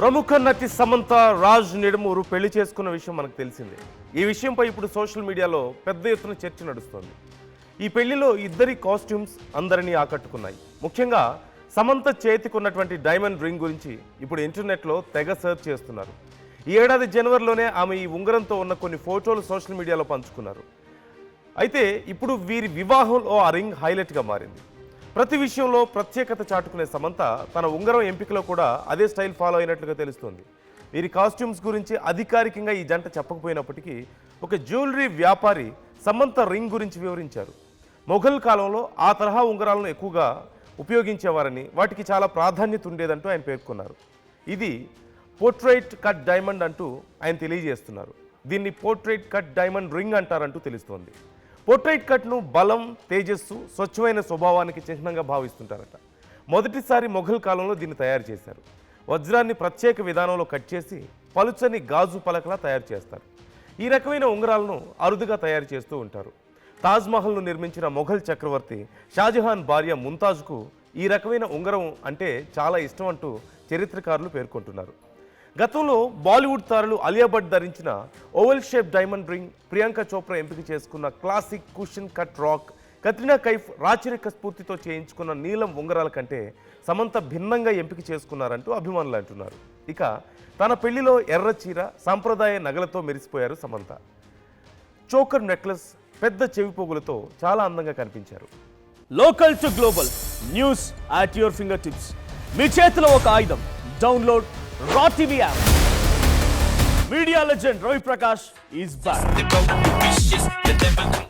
ప్రముఖ నటి సమంత రాజ్ నిడమూరు పెళ్లి చేసుకున్న విషయం మనకు తెలిసిందే. ఈ విషయంపై ఇప్పుడు సోషల్ మీడియాలో పెద్ద ఎత్తున చర్చ నడుస్తోంది. ఈ పెళ్లిలో ఇద్దరి కాస్ట్యూమ్స్ అందరినీ ఆకట్టుకున్నాయి. ముఖ్యంగా సమంత చేతికున్నటువంటి డైమండ్ రింగ్ గురించి ఇప్పుడు ఇంటర్నెట్లో తెగ సర్చ్ చేస్తున్నారు. ఈ ఏడాది జనవరిలోనే ఆమె ఈ ఉంగరంతో ఉన్న కొన్ని ఫోటోలు సోషల్ మీడియాలో పంచుకున్నారు. అయితే ఇప్పుడు వీరి వివాహంలో ఆ రింగ్ హైలైట్గా మారింది. ప్రతి విషయంలో ప్రత్యేకత చాటుకునే సమంత తన ఉంగరం ఎంపికలో కూడా అదే స్టైల్ ఫాలో అయినట్లుగా తెలుస్తోంది. వీరి కాస్ట్యూమ్స్ గురించి అధికారికంగా ఈ జంట చెప్పకపోయినప్పటికీ ఒక జ్యువెలరీ వ్యాపారి సమంత రింగ్ గురించి వివరించారు. మొఘల్ కాలంలో ఆ తరహా ఉంగరాలను ఎక్కువగా ఉపయోగించేవారని, వాటికి చాలా ప్రాధాన్యత ఉండేదంటూ ఆయన పేర్కొన్నారు. ఇది పోర్ట్రైట్ కట్ డైమండ్ అంటూ ఆయన తెలియజేస్తున్నారు. దీన్ని పోర్ట్రైట్ కట్ డైమండ్ రింగ్ అంటారంటూ తెలుస్తోంది. పోర్ట్రైట్ కట్ను బలం, తేజస్సు, స్వచ్ఛమైన స్వభావానికి చిహ్నంగా భావిస్తుంటారట. మొదటిసారి మొఘల్ కాలంలో దీన్ని తయారు చేశారు. వజ్రాన్ని ప్రత్యేక విధానంలో కట్ చేసి పలుచని గాజు పలకలా తయారు చేస్తారు. ఈ రకమైన ఉంగరాలను అరుదుగా తయారు చేస్తూ ఉంటారు. తాజ్మహల్ను నిర్మించిన మొఘల్ చక్రవర్తి షాజహాన్ భార్య ముంతాజ్కు ఈ రకమైన ఉంగరం అంటే చాలా ఇష్టం అంటూ చరిత్రకారులు పేర్కొంటున్నారు. గతంలో బాలీవుడ్ తారలు అలియా భట్ ధరించిన oval shape diamond ring, Priyanka Chopra ఎంపిక చేసుకున్న classic cushion cut rock, Katrina Kaif రాచరిక స్ఫూర్తితో చేయించుకున్న నీలం ఉంగరాల కంటే సమంత భిన్నంగా ఎంపిక చేసుకున్నారంటూ అభిమానులు అంటున్నారు. ఇక తన పెళ్లిలో ఎర్ర చీర, సాంప్రదాయ నగలతో మెరిసిపోయారు సమంత. చోకర్ నెక్లెస్, పెద్ద చెవి పోగులతో చాలా అందంగా కనిపించారు. Local to global news at your finger tips. మీ చేతిలో ఒక ఆయుధం. Download Raw TV app. Media legend Ravi Prakash is back.